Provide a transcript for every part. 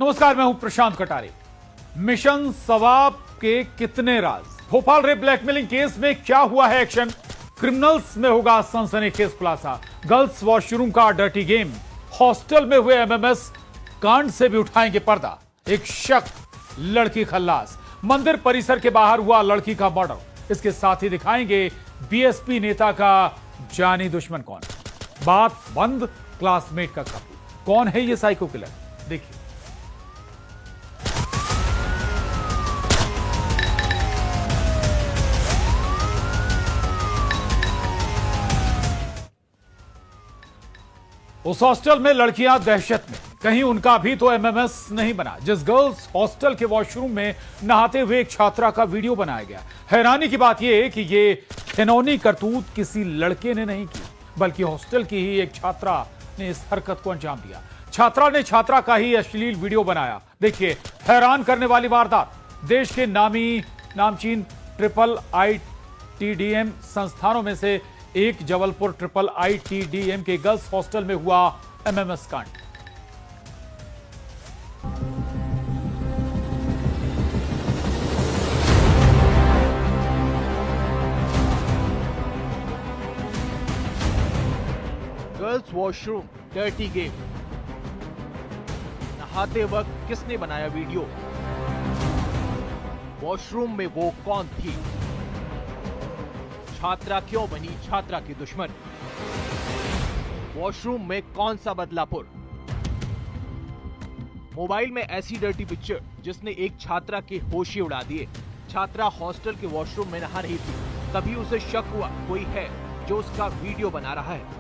नमस्कार, मैं हूं प्रशांत कटारे। मिशन सवाब के कितने राज, भोपाल रेप ब्लैकमेलिंग केस में क्या हुआ है एक्शन, क्रिमिनल्स में होगा सनसनीखेज खुलासा, गर्ल्स वॉशरूम का डर्टी गेम, हॉस्टल में हुए एमएमएस कांड से भी उठाएंगे पर्दा, एक शक लड़की खल्लास, मंदिर परिसर के बाहर हुआ लड़की का मर्डर, इसके साथ ही दिखाएंगे बीएसपी नेता का जानी दुश्मन कौन, बात बंद क्लासमेट का काबू, कौन है ये साइको किलर, देखिए। उस हॉस्टल में लड़कियां दहशत में, कहीं उनका भी तो एमएमएस नहीं बना। जिस गर्ल्स हॉस्टल के वॉशरूम में नहाते हुए एक छात्रा का वीडियो बनाया गया। हैरानी की बात यह कि यह खिनौनी करतूत किसी लड़के ने नहीं की, बल्कि हॉस्टल की ही एक छात्रा ने इस हरकत को अंजाम दिया। छात्रा ने छात्रा का ही अश्लील वीडियो बनाया। देखिए, हैरान करने वाली वारदात। देश के नामचीन IIITDM संस्थानों में से एक जबलपुर IIITDM के गर्ल्स हॉस्टल में हुआ एमएमएस कांड। गर्ल्स वॉशरूम डर्टी गेम, नहाते वक्त किसने बनाया वीडियो, वॉशरूम में वो कौन थी, छात्रा क्यों बनी छात्रा की दुश्मन, वॉशरूम में कौन सा बदलापुर, मोबाइल में ऐसी डर्टी पिक्चर जिसने एक छात्रा के होश ही उड़ा दिए। छात्रा हॉस्टल के वॉशरूम में नहा रही थी, तभी उसे शक हुआ कोई है जो उसका वीडियो बना रहा है।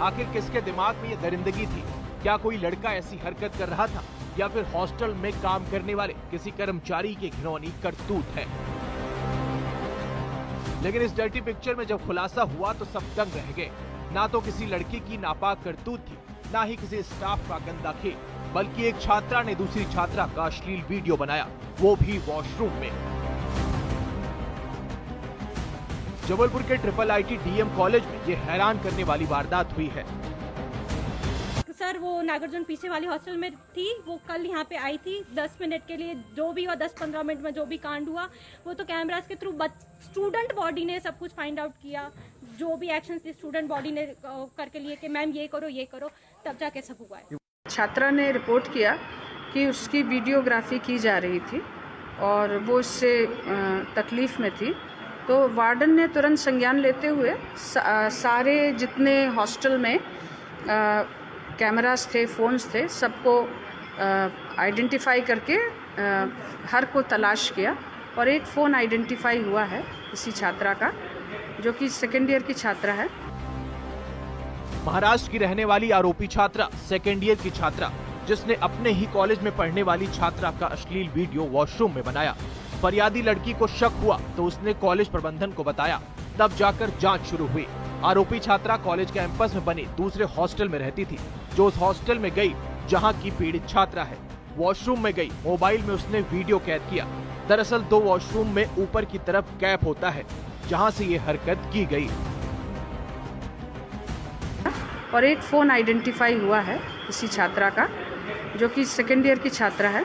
आखिर किसके दिमाग में ये दरिंदगी थी? क्या कोई लड़का ऐसी हरकत कर रहा था, या फिर हॉस्टल में काम करने वाले किसी कर्मचारी की घिनौनी करतूत है? लेकिन इस डर्टी पिक्चर में जब खुलासा हुआ तो सब दंग रह गए। ना तो किसी लड़की की नापाक करतूत थी, ना ही किसी स्टाफ का गंदा खेल, बल्कि एक छात्रा ने दूसरी छात्रा का अश्लील वीडियो बनाया, वो भी वॉशरूम में। जबलपुर के IIITDM कॉलेज में ये हैरान करने वाली वारदात हुई है। सर, वो नागार्जुन पीछे वाली हॉस्टल में थी, वो कल यहाँ पे आई थी 10 मिनट के लिए। जो भी हुआ 10-15 मिनट में जो भी कांड हुआ वो तो कैमरास के थ्रू स्टूडेंट बॉडी ने सब कुछ फाइंड आउट किया। जो भी एक्शन थी स्टूडेंट बॉडी ने करके लिए कि मैम ये करो, तब जाके सब हुआ है। छात्रा ने रिपोर्ट किया कि उसकी वीडियोग्राफी की जा रही थी और वो इससे तकलीफ में थी, तो वार्डन ने तुरंत संज्ञान लेते हुए सारे जितने हॉस्टल में कैमरास थे, फ़ोन्स थे, सबको आइडेंटिफाई करके हर को तलाश किया और एक फ़ोन आइडेंटिफाई हुआ है किसी छात्रा का, जो कि सेकेंड ईयर की छात्रा है। महाराष्ट्र की रहने वाली आरोपी छात्रा, सेकेंड ईयर की छात्रा, जिसने अपने ही कॉलेज में पढ़ने वाली छात्रा का अश्लील वीडियो वॉशरूम में बनाया। फरियादी लड़की को शक हुआ तो उसने कॉलेज प्रबंधन को बताया, तब जाकर जांच शुरू हुई। आरोपी छात्रा कॉलेज कैंपस में बने दूसरे हॉस्टल में रहती थी, जो उस हॉस्टल में गई जहां की पीड़ित छात्रा है। वॉशरूम में गई, मोबाइल में उसने वीडियो कैद किया। दरअसल 2 वॉशरूम में ऊपर की तरफ गैप होता है, जहां से ये हरकत की गई। और एक फ़ोन आइडेंटिफाई हुआ है किसी छात्रा का, जो कि सेकेंड ईयर की छात्रा है,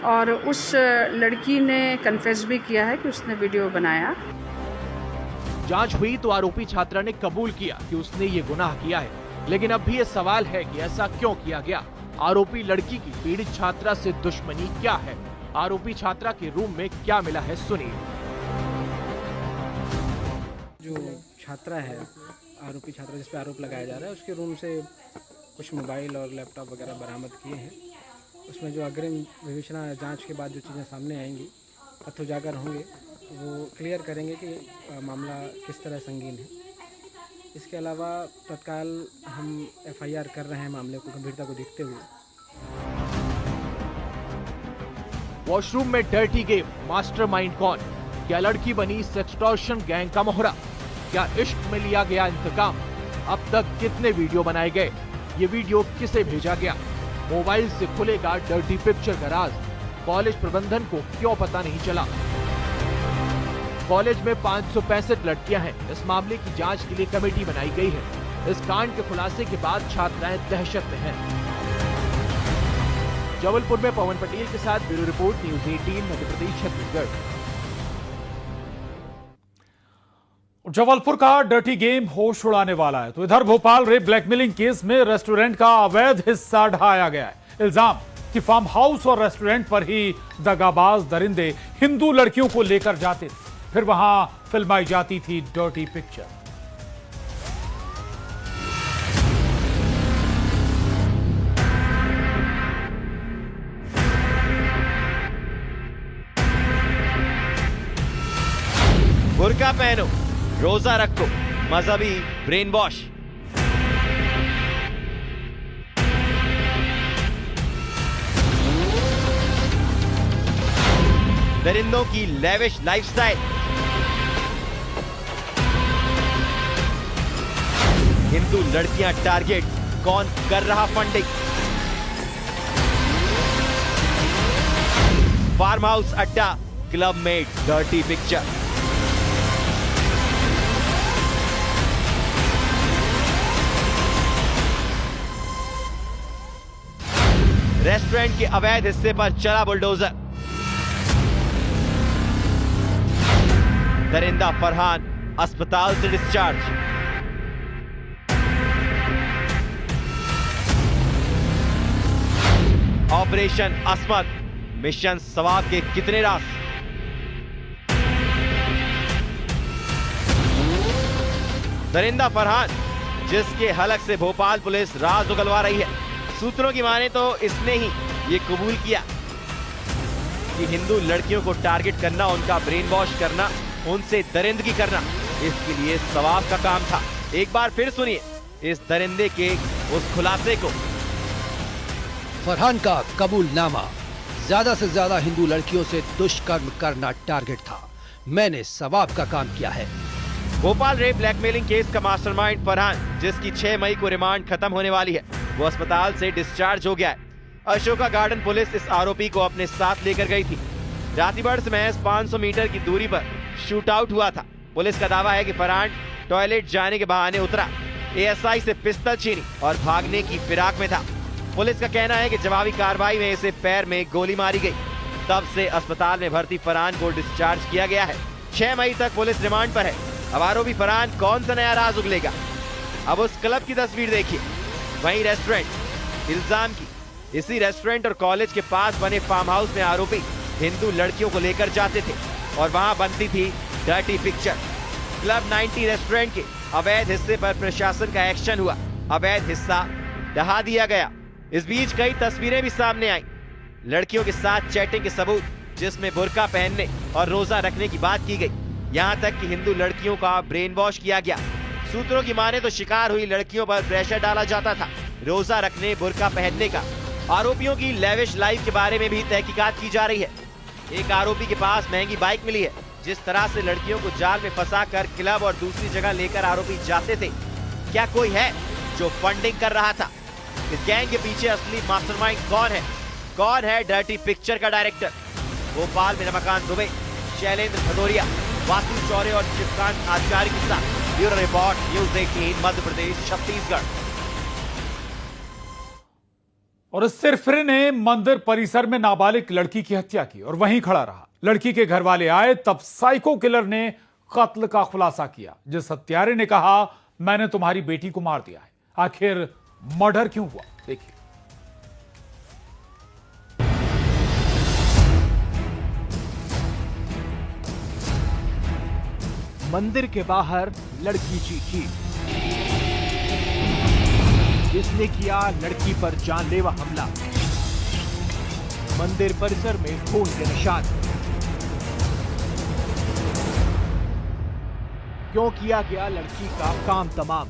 और उस लड़की ने कन्फेस भी किया है कि उसने वीडियो बनाया। जांच हुई तो आरोपी छात्रा ने कबूल किया कि उसने ये गुनाह किया है, लेकिन अब भी ये सवाल है कि ऐसा क्यों किया गया। आरोपी लड़की की पीड़ित छात्रा से दुश्मनी क्या है? आरोपी छात्रा के रूम में क्या मिला है, सुनिए। जो छात्रा है, आरोपी छात्रा जिस पे आरोप लगाया जा रहा है, उसके रूम से कुछ मोबाइल और लैपटॉप वगैरह बरामद किए हैं। उसमें जो अग्रिम विवेचना जांच के बाद जो चीज़ें सामने आएंगी, तथ्य उजागर होंगे, वो क्लियर करेंगे कि मामला किस तरह संगीन है। इसके अलावा तत्काल हम FIR कर रहे हैं मामले को गंभीरता को देखते हुए। वॉशरूम में डर्टी गेम, मास्टरमाइंड कौन? क्या लड़की बनी सेक्सटॉर्शन गैंग का मोहरा? क्या इश्क में लिया गया इंतकाम? अब तक कितने वीडियो बनाए गए? ये वीडियो किसे भेजा गया? मोबाइल से खुलेगा डर्टी पिक्चर का राज। कॉलेज प्रबंधन को क्यों पता नहीं चला? कॉलेज में 565 लड़कियां हैं। इस मामले की जांच के लिए कमेटी बनाई गई है। इस कांड के खुलासे के बाद छात्राएं दहशत में हैं। जबलपुर में पवन पटेल के साथ bureau report, news 18 Madhya Pradesh Chhattisgarh. Jabalpur का डर्टी गेम होश उड़ाने वाला है तो इधर भोपाल रेप ब्लैकमेलिंग केस में रेस्टोरेंट का अवैध हिस्सा ढहाया गया है। इल्जाम कि फार्म हाउस और रेस्टोरेंट पर ही दगाबाज दरिंदे हिंदू लड़कियों को लेकर जाते थे, फिर वहां फिल्माई जाती थी डर्टी पिक्चर। बुर्का पहनो, रोजा रखो, मजहबी ब्रेन वॉश। दरिंदों की लेविश लाइफस्टाइल। हिंदू लड़कियां टारगेट, कौन कर रहा फंडिंग? फार्म हाउस अड्डा, क्लब में डर्टी पिक्चर। रेस्टोरेंट के अवैध हिस्से पर चला बुलडोजर। दरिंदा फरहान अस्पताल से डिस्चार्ज। ऑपरेशन असमत, मिशन सवाब के कितने राज? दरिंदा फरहान, जिसके हलक से भोपाल पुलिस राज उगलवा रही है। सूत्रों की माने तो इसने ही ये कबूल किया कि हिंदू लड़कियों को टारगेट करना, उनका ब्रेन वॉश करना, उनसे दरिंदगी करना इसके लिए सवाब का काम था। एक बार फिर सुनिए इस दरिंदे के उस खुलासे को। फरहान का कबूलनामा, ज्यादा से ज्यादा हिंदू लड़कियों से दुष्कर्म करना टारगेट था। मैंने सवाब का काम किया है। भोपाल रेप ब्लैकमेलिंग केस का मास्टरमाइंड फरहान, जिसकी 6 मई को रिमांड खत्म होने वाली है, वो अस्पताल से डिस्चार्ज हो गया है। अशोका गार्डन पुलिस इस आरोपी को अपने साथ लेकर गई थी। रातीबड़ से महज 500 मीटर की दूरी पर शूट आउट हुआ था। पुलिस का दावा है कि फरहान टॉयलेट जाने के बहाने उतरा, एएसआई से पिस्तौल छीनी और भागने की फिराक में था। पुलिस का कहना है कि जवाबी कार्रवाई में इसे पैर में गोली मारी गई। तब से अस्पताल में भर्ती फरहान को डिस्चार्ज किया गया है। 6 मई तक पुलिस रिमांड पर है। अब आरोपी फरहान कौन सा नया राज उगलेगा? अब उस क्लब की तस्वीर देखिए, वहीं रेस्टोरेंट। इल्जाम की इसी रेस्टोरेंट और कॉलेज के पास बने फार्म हाउस में आरोपी हिंदू लड़कियों को लेकर जाते थे और वहां बनती थी डर्टी पिक्चर। क्लब 90 रेस्टोरेंट के अवैध हिस्से पर प्रशासन का एक्शन हुआ। अवैध हिस्सा ढहा दिया गया। इस बीच कई तस्वीरें भी सामने आई, लड़कियों के साथ चैटिंग के सबूत, जिसमें बुर्का पहनने और रोजा रखने की बात की गई। यहाँ तक कि हिंदू लड़कियों का ब्रेन वॉश किया गया। सूत्रों की माने तो शिकार हुई लड़कियों पर प्रेशर डाला जाता था, रोजा रखने, बुर्का पहनने का। आरोपियों की लेविश लाइफ के बारे में भी तहकीकात की जा रही है। एक आरोपी के पास महंगी बाइक मिली है। जिस तरह से लड़कियों को जाल में फंसाकर क्लब और दूसरी जगह लेकर आरोपी जाते थे, क्या कोई है जो फंडिंग कर रहा था? इस गैंग के पीछे असली मास्टरमाइंड कौन है? कौन है डर्टी पिक्चर का डायरेक्टर? भोपाल में रमाकांत दुबे, शैलेंद्र भदौरिया, वासु चौरे और शिवकांत आचार्य के साथ bureau report, news 18 Madhya Pradesh Chhattisgarh. और इस सिरफिरे ने मंदिर परिसर में नाबालिग लड़की की हत्या की और वहीं खड़ा रहा। लड़की के घर वाले आए तब साइको किलर ने कत्ल का खुलासा किया। जिस हत्यारे ने कहा, मैंने तुम्हारी बेटी को मार दिया है। आखिर मर्डर क्यों हुआ, देखिए। मंदिर के बाहर लड़की चीखी, जिसने किया लड़की पर जानलेवा हमला। मंदिर परिसर में खून के निशान। क्यों किया गया लड़की का काम तमाम?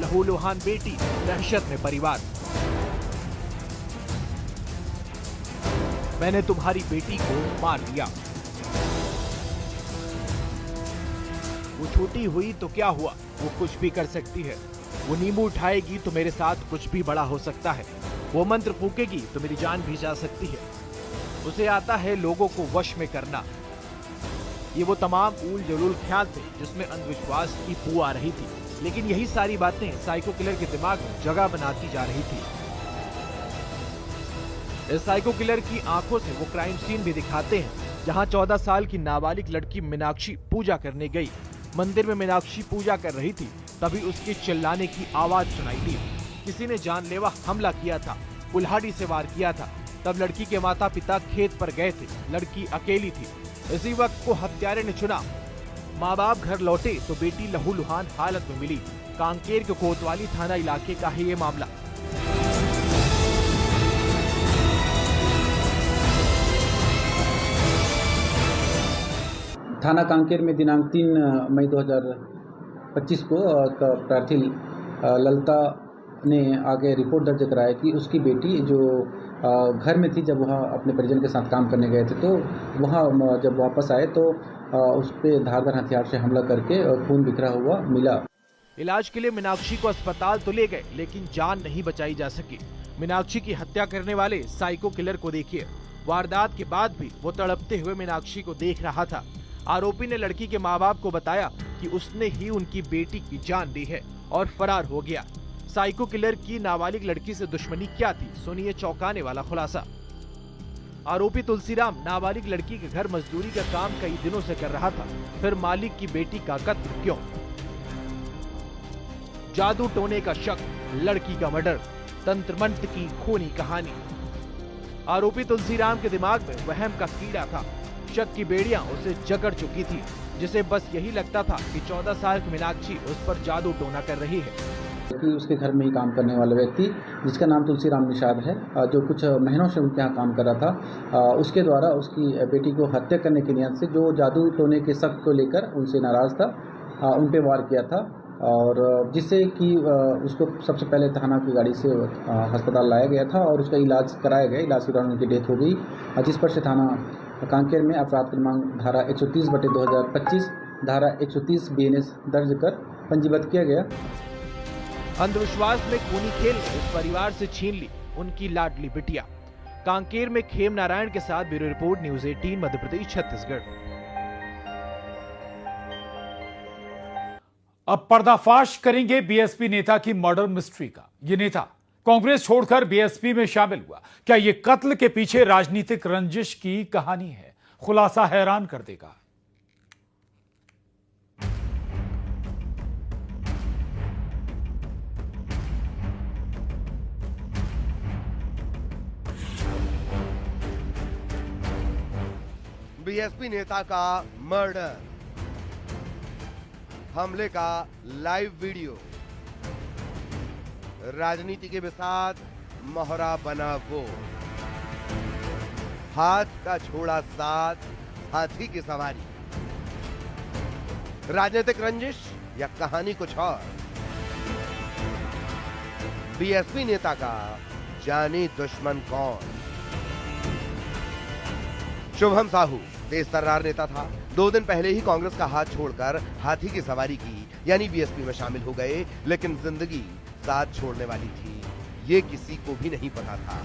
लहूलुहान बेटी, दहशत में परिवार। मैंने तुम्हारी बेटी को मार दिया। वो छोटी हुई तो क्या हुआ, वो कुछ भी कर सकती है। वो नींबू उठाएगी तो मेरे साथ कुछ भी बड़ा हो सकता है। वो मंत्र फूकेगी तो मेरी जान भी जा सकती है। उसे आता है लोगों को वश में करना। ये वो तमाम ऊल जलूल ख्याल थे जिसमें अंधविश्वास की बू आ रही थी। लेकिन यही सारी बातें साइको किलर के दिमाग में जगह बनाती जा रही थी। इस साइको किलर की आंखों से वो क्राइम सीन भी दिखाते हैं, जहां 14 साल की नाबालिग लड़की मीनाक्षी पूजा करने गई। मंदिर में मीनाक्षी पूजा कर रही थी, तभी उसके चिल्लाने की आवाज सुनाई दी। किसी ने जानलेवा हमला किया था, कुल्हाड़ी से वार किया था। तब लड़की के माता पिता खेत पर गए थे, लड़की अकेली थी। इसी वक्त को हत्यारे ने चुना। माँ बाप घर लौटे तो बेटी लहूलुहान हालत में मिली। कांकेर के कोतवाली थाना इलाके का है ये मामला। थाना कांकेर में दिनांक 3 मई 2025 को प्रार्थी ललिता ने आगे रिपोर्ट दर्ज कराया कि उसकी बेटी जो घर में थी, जब वह अपने परिजन के साथ काम करने गए थे, तो वहाँ जब वापस आए तो उस पर धारदार हथियार से हमला करके खून बिखरा हुआ मिला। इलाज के लिए मीनाक्षी को अस्पताल तो ले गए, लेकिन जान नहीं बचाई जा सकी। मीनाक्षी की हत्या करने वाले साइको किलर को देखिए। वारदात के बाद भी वो तड़पते हुए मीनाक्षी को देख रहा था। आरोपी ने लड़की के माँ बाप को बताया कि उसने ही उनकी बेटी की जान ली है और फरार हो गया। साइको किलर की नाबालिग लड़की से दुश्मनी क्या थी, सुनिए चौंकाने वाला खुलासा। आरोपी तुलसीराम नाबालिग लड़की के घर मजदूरी का काम कई दिनों से कर रहा था, फिर मालिक की बेटी का कत्ल क्यों? जादू टोने का शक, लड़की का मर्डर, तंत्र मंत्र की खूनी कहानी। आरोपी तुलसीराम के दिमाग में वहम का कीड़ा था। शक की बेड़ियां उसे जकड़ चुकी थी, जिसे बस यही लगता था कि 14 साल की मीनाक्षी उस पर जादू टोना कर रही है। कि उसके घर में ही काम करने वाला व्यक्ति जिसका नाम तुलसीराम निषाद है, जो कुछ महीनों से उनके यहाँ काम कर रहा था, उसके द्वारा उसकी बेटी को हत्या करने की नियत से जो जादू टोने के शक को लेकर उनसे नाराज था, उन पे वार किया था, और जिससे कि उसको सबसे पहले थाना की गाड़ी से अस्पताल लाया गया था और उसका इलाज कराया गया। इलाज के दौरान उनकी डेथ हो गई, जिस पर से थाना कांकेर में अपराध क्रमांक धारा 130/2025 धारा 130 BNS दर्ज कर पंजीबद्ध किया गया। अंधविश्वास में खूनी खेल ने इस परिवार से छीन ली उनकी लाडली बिटिया। कांकेर में खेम नारायण के साथ bureau report, news 18 Madhya Pradesh Chhattisgarh. अब पर्दाफाश करेंगे बीएसपी नेता की मर्डर मिस्ट्री का। ये नेता कांग्रेस छोड़कर बीएसपी में शामिल हुआ। क्या ये कत्ल के पीछे राजनीतिक रंजिश की कहानी है? खुलासा हैरान कर देगा। बीएसपी नेता का मर्डर, हमले का लाइव वीडियो, राजनीति के बिसात मोहरा बना वो, हाथ का छोड़ा साथ, हाथी की सवारी, राजनीतिक रंजिश या कहानी कुछ और? बीएसपी नेता का जानी दुश्मन कौन? शुभम साहू तेज तर्रार नेता था। 2 दिन पहले ही कांग्रेस का हाथ छोड़कर हाथी की सवारी की, यानी बीएसपी में शामिल हो गए, लेकिन जिंदगी साथ छोड़ने वाली थी, ये किसी को भी नहीं पता था।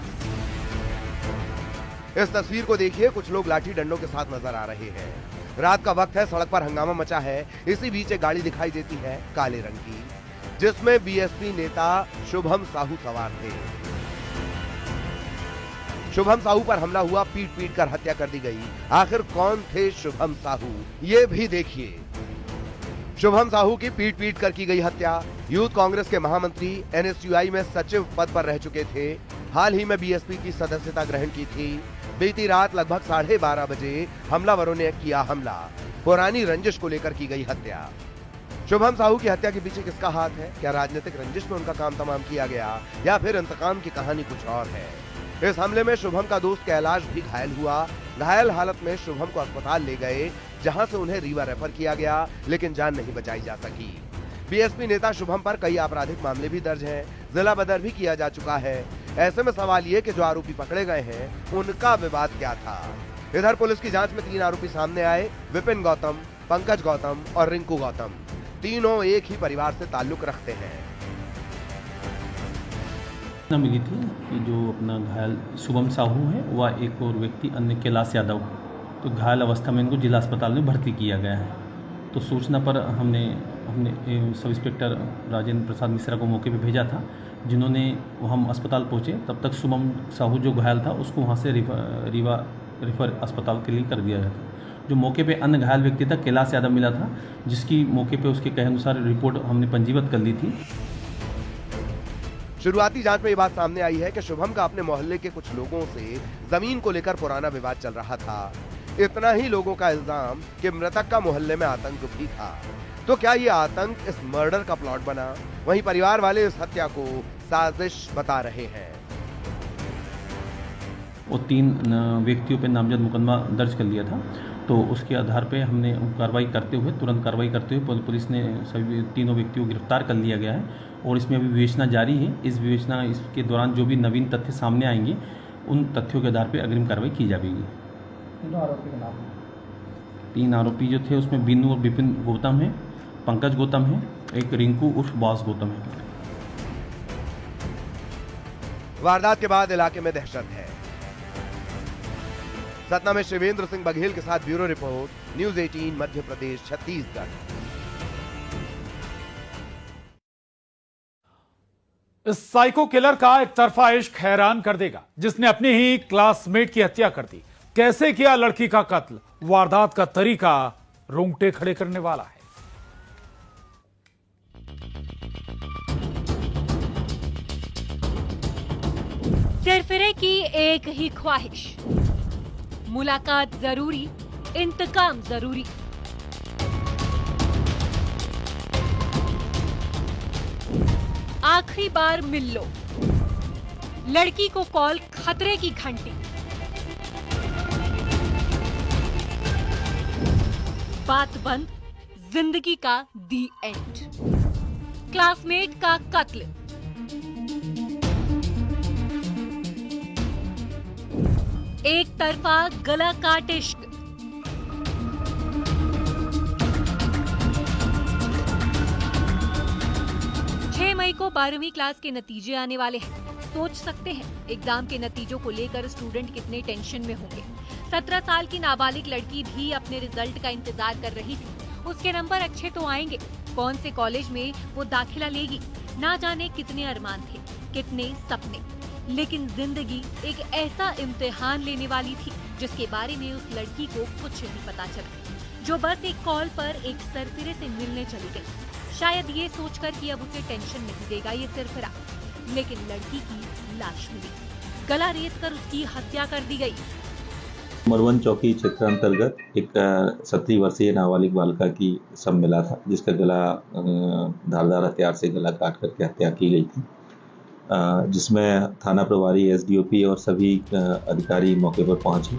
इस तस्वीर को देखिए, कुछ लोग लाठी डंडों के साथ नजर आ रहे हैं। रात का वक्त है, सड़क पर हंगामा मचा है। इसी बीच एक गाड़ी दिखाई देती है काले रंग की, जिसमें बीएसपी नेता शुभम साहू सवार थे। शुभम साहू पर हमला हुआ, पीट पीट कर हत्या कर दी गई। आखिर कौन थे शुभम साहू, ये भी देखिए। शुभम साहू की पीट पीट कर की गई हत्या। यूथ कांग्रेस के महामंत्री, एनएसयूआई में सचिव पद पर रह चुके थे। हाल ही में बीएसपी की सदस्यता ग्रहण की थी। बीती रात लगभग 12:30 बजे हमलावरों ने किया हमला। पुरानी रंजिश को लेकर की गई हत्या। शुभम साहू की हत्या के पीछे किसका हाथ है? क्या राजनीतिक रंजिश में उनका काम तमाम किया गया, या फिर इंतकाम की कहानी कुछ और है? इस हमले में शुभम का दोस्त कैलाश भी घायल हुआ। घायल हालत में शुभम को अस्पताल ले गए, जहां से उन्हें रीवा रेफर किया गया, लेकिन जान नहीं बचाई जा सकी। बीएसपी नेता शुभम पर कई आपराधिक मामले भी दर्ज हैं, जिला बदर भी किया जा चुका है। ऐसे में सवाल ये कि जो आरोपी पकड़े गए हैं, उनका विवाद क्या था? इधर पुलिस की जांच में 3 आरोपी सामने आए, विपिन गौतम, पंकज गौतम और रिंकू गौतम। तीनों एक ही परिवार से ताल्लुक रखते हैं। मिली थी कि जो अपना घायल शुभम साहू है, वह एक और व्यक्ति अन्य कैलाश यादव, तो घायल अवस्था में इनको जिला अस्पताल में भर्ती किया गया है। तो सूचना पर हमने हमने सब इंस्पेक्टर राजेंद्र प्रसाद मिश्रा को मौके पे भेजा था, जिन्होंने हम अस्पताल पहुँचे तब तक शुभम साहू जो घायल था उसको वहाँ से रिफ़र अस्पताल के लिए कर दिया गया था। जो मौके पे अन्य घायल व्यक्ति था कैलाश यादव मिला था, जिसकी मौके पे उसके कहे अनुसार रिपोर्ट हमने पंजीबद्ध कर ली थी। शुरुआती जांच में ये बात सामने आई है कि शुभम का अपने मोहल्ले के कुछ लोगों से जमीन को लेकर पुराना विवाद चल रहा था। इतना ही लोगों का इल्जाम कि मृतक का मोहल्ले में आतंक भी था। तो क्या ये आतंक इस मर्डर का प्लॉट बना? वहीं परिवार वाले इस हत्या को साजिश बता रहे हैं। वो 3 व्यक्तियों पे नामजद मुकदमा दर्ज कर लिया था, तो उसके आधार पे हमने तुरंत कार्रवाई करते हुए पुलिस ने सभी तीनों व्यक्तियों को गिरफ्तार कर लिया गया है और इसमें अभी विवेचना जारी है। इसके दौरान जो भी नवीन तथ्य सामने आएंगे उन तथ्यों के आधार पे अग्रिम कार्रवाई की जाएगी। तीनों आरोपी के नाम? 3 आरोपी जो थे उसमें बिन्नू और विपिन गौतम है, पंकज गौतम है, एक रिंकू उर्फ बॉस गौतम है। वारदात के बाद इलाके में दहशत है। सतना में शिवेंद्र सिंह बघेल के साथ bureau report, news 18 Madhya Pradesh Chhattisgarh. इस साइको किलर का एक तरफा इश्क हैरान कर देगा, जिसने अपनी ही क्लासमेट की हत्या कर दी। कैसे किया लड़की का कत्ल, वारदात का तरीका रोंगटे खड़े करने वाला है। सरफरे की एक ही ख्वाहिश, मुलाकात जरूरी, इंतकाम जरूरी। आखिरी बार मिल लो, लड़की को कॉल खतरे की घंटी। बात बंद, जिंदगी का दी एंड। क्लासमेट का कत्ल, एक तरफा गला काट इश्क। मई को 12वीं क्लास के नतीजे आने वाले हैं। सोच सकते हैं एग्जाम के नतीजों को लेकर स्टूडेंट कितने टेंशन में होंगे। 17 साल की नाबालिग लड़की भी अपने रिजल्ट का इंतजार कर रही थी। उसके नंबर अच्छे तो आएंगे, कौन से कॉलेज में वो दाखिला लेगी, ना जाने कितने अरमान थे, कितने सपने। लेकिन जिंदगी एक ऐसा इम्तिहान लेने वाली थी जिसके बारे में उस लड़की को कुछ नहीं पता चला, जो बस एक कॉल पर एक सरफिरे से मिलने चली गई, शायद ये सोचकर कि अब उसे टेंशन नहीं देगा ये सरफिरा। लेकिन लड़की की लाश मिली, गला रेत कर उसकी हत्या कर दी गई। मरवन चौकी क्षेत्र अंतर्गत एक 17 वर्षीय नाबालिग बालिका की शव मिला था, जिसका गला धारदार हथियार से गला काट करके हत्या की गई थी, जिसमें थाना प्रभारी, एसडीओपी और सभी अधिकारी मौके पर पहुंचे।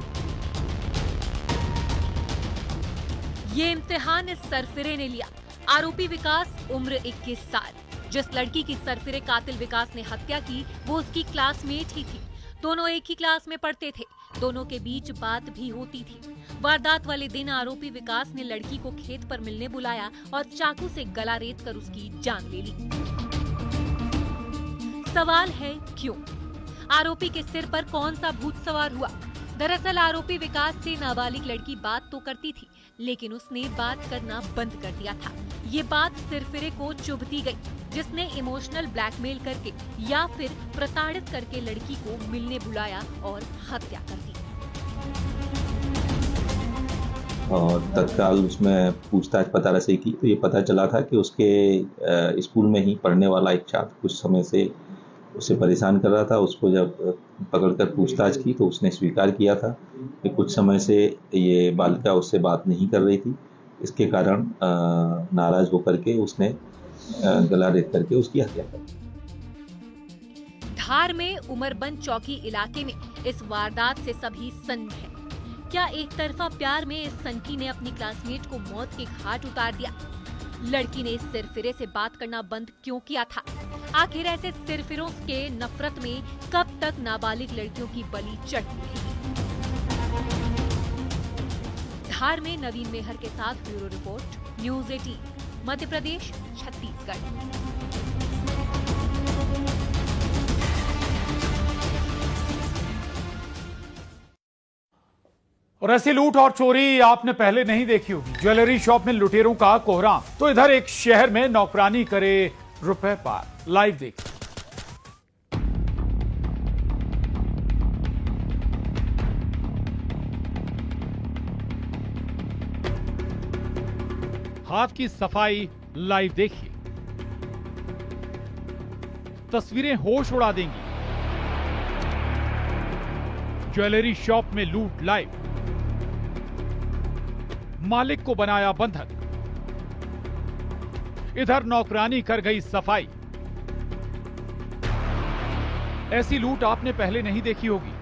ये इम्तिहान इस सरफिरे ने लिया। आरोपी विकास, उम्र 21 साल। जिस लड़की की सरफिरे कातिल विकास ने हत्या की वो उसकी क्लासमेट ही थी। दोनों एक ही क्लास में पढ़ते थे, दोनों के बीच बात भी होती थी। वारदात वाले दिन आरोपी विकास ने लड़की को खेत पर मिलने बुलाया और चाकू से गला रेत कर उसकी जान ले ली। सवाल है क्यों? आरोपी के सिर पर कौन सा भूत सवार हुआ? दरअसल आरोपी विकास से नाबालिग लड़की बात तो करती थी, लेकिन उसने बात करना बंद कर दिया था। ये बात सरफिरे को चुभती गई, जिसने इमोशनल ब्लैकमेल करके या फिर प्रताड़ित करके लड़की को मिलने बुलाया और हत्या कर दी। और तत्काल उसमें पूछताछ पता रसी की तो ये पता चला था कि उसके स्कूल में ही पढ़ने वाला एक छात्र कुछ समय से उसे परेशान कर रहा था। उसको जब पकड़कर पूछताछ की तो उसने स्वीकार किया था कि कुछ समय से ये बालिका उससे बात नहीं कर रही थी। इसके कारण नाराज होकर के उसने गला रेत करके उसकी हत्या कर दी। धार में उमरबंद चौकी इलाके में इस वारदात से सभी सन्न हैं। क्या एक तरफा प्यार में इस सनकी ने अपनी क्लासमेट को मौत के घाट उतार दिया? लड़की ने इस सिरफिरे से बात करना बंद क्यों किया था? आखिर ऐसे सिरफिरों के नफरत में कब तक नाबालिग लड़कियों की बलि चढ़ती रहेगी? धार में नवीन मेहर के साथ bureau report, news 18 Madhya Pradesh Chhattisgarh. और ऐसी लूट और चोरी आपने पहले नहीं देखी होगी। ज्वेलरी शॉप में लुटेरों का कोहराम। तो इधर एक शहर में नौकरानी करे रुपए पार। लाइव देखिए। हाथ की सफाई लाइव देखिए। तस्वीरें होश उड़ा देंगी। ज्वेलरी शॉप में लूट लाइव। मालिक को बनाया बंधक। इधर नौकरानी कर गई सफाई। ऐसी लूट आपने पहले नहीं देखी होगी।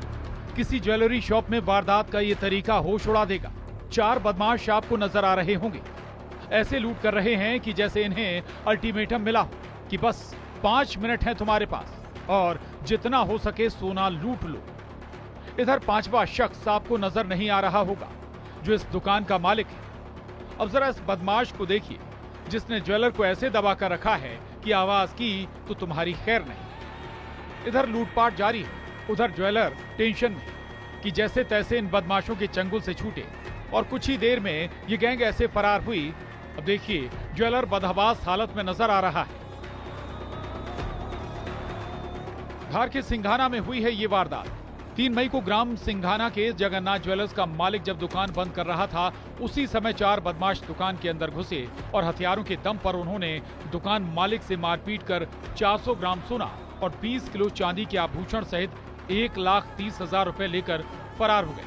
किसी ज्वेलरी शॉप में वारदात का यह तरीका होश उड़ा देगा। 4 बदमाश आपको नजर आ रहे होंगे। ऐसे लूट कर रहे हैं कि जैसे इन्हें अल्टीमेटम मिला हो कि बस 5 मिनट है तुम्हारे पास और जितना हो सके सोना लूट लो। इधर 5वां शख्स आपको नजर नहीं आ रहा होगा, जो इस दुकान का मालिक है। अब जरा इस बदमाश को देखिए, जिसने ज्वेलर को ऐसे दबा कर रखा है कि आवाज की तो तुम्हारी खैर नहीं। इधर लूटपाट जारी है, उधर ज्वेलर टेंशन में कि जैसे तैसे इन बदमाशों के चंगुल से छूटे और कुछ ही देर में ये गैंग ऐसे फरार हुई। अब देखिए, ज्वेलर बदहवास हालत में नजर आ रहा है। धार के सिंघाना में हुई है ये वारदात। 3 मई को ग्राम सिंघाना के जगन्नाथ ज्वेलर्स का मालिक जब दुकान बंद कर रहा था, उसी समय 4 बदमाश दुकान के अंदर घुसे और हथियारों के दम पर उन्होंने दुकान मालिक से मारपीट कर 400 ग्राम सोना और 20 किलो चांदी के आभूषण सहित 1,30,000 रुपए लेकर फरार हो गए।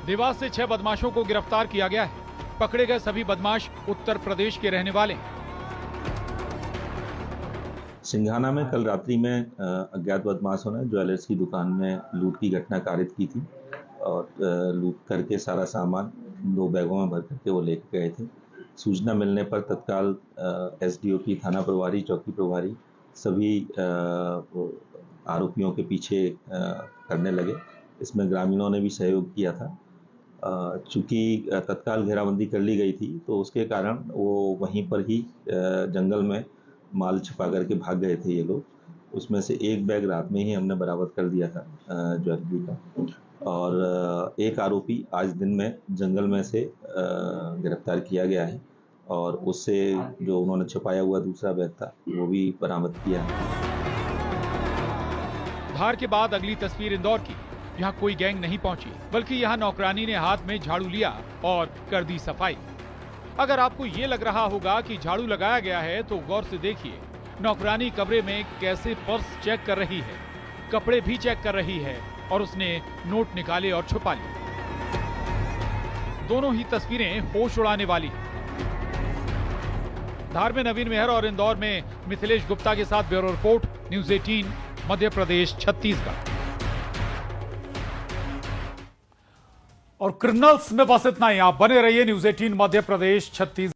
देवास से 6 बदमाशों को गिरफ्तार किया गया है। पकड़े गए सभी बदमाश उत्तर प्रदेश के रहने वाले हैं। सिंघाना में कल रात्रि में अज्ञात बदमाशों ने ज्वेलर्स की दुकान में लूट की घटना कारित की थी और लूट करके सारा सामान 2 बैगों में भर करके वो लेके गए थे। सूचना मिलने पर तत्काल एसडीओपी, थाना प्रभारी, चौकी प्रभारी सभी आरोपियों के पीछे करने लगे। इसमें ग्रामीणों ने भी सहयोग किया था। चूंकि तत्काल घेराबंदी कर ली गई थी, तो उसके कारण वो वहीं पर ही जंगल में माल छिपा करके भाग गए थे ये लोग। उसमें से 1 बैग रात में ही हमने बरामद कर दिया था ज्वेलरी का, और एक आरोपी आज दिन में जंगल में से गिरफ्तार किया गया है और उससे जो उन्होंने छुपाया हुआ दूसरा बैग था वो भी बरामद किया है। धार के बाद अगली तस्वीर इंदौर की। यहाँ कोई गैंग नहीं पहुंची, बल्कि यहाँ नौकरानी ने हाथ में झाड़ू लिया और कर दी सफाई। अगर आपको ये लग रहा होगा कि झाड़ू लगाया गया है, तो गौर से देखिए, नौकरानी कमरे में कैसे पर्स चेक कर रही है, कपड़े भी चेक कर रही है और उसने नोट निकाले और छुपा लिए। दोनों ही तस्वीरें होश उड़ाने वाली हैं। धार में नवीन मेहर और इंदौर में मिथिलेश गुप्ता के साथ bureau report, news 18, Madhya Pradesh, Chhattisgarh. और क्रिमिनल्स में बस इतना ही। आप बने रहिए न्यूज़ 18 मध्य प्रदेश, छत्तीसगढ़।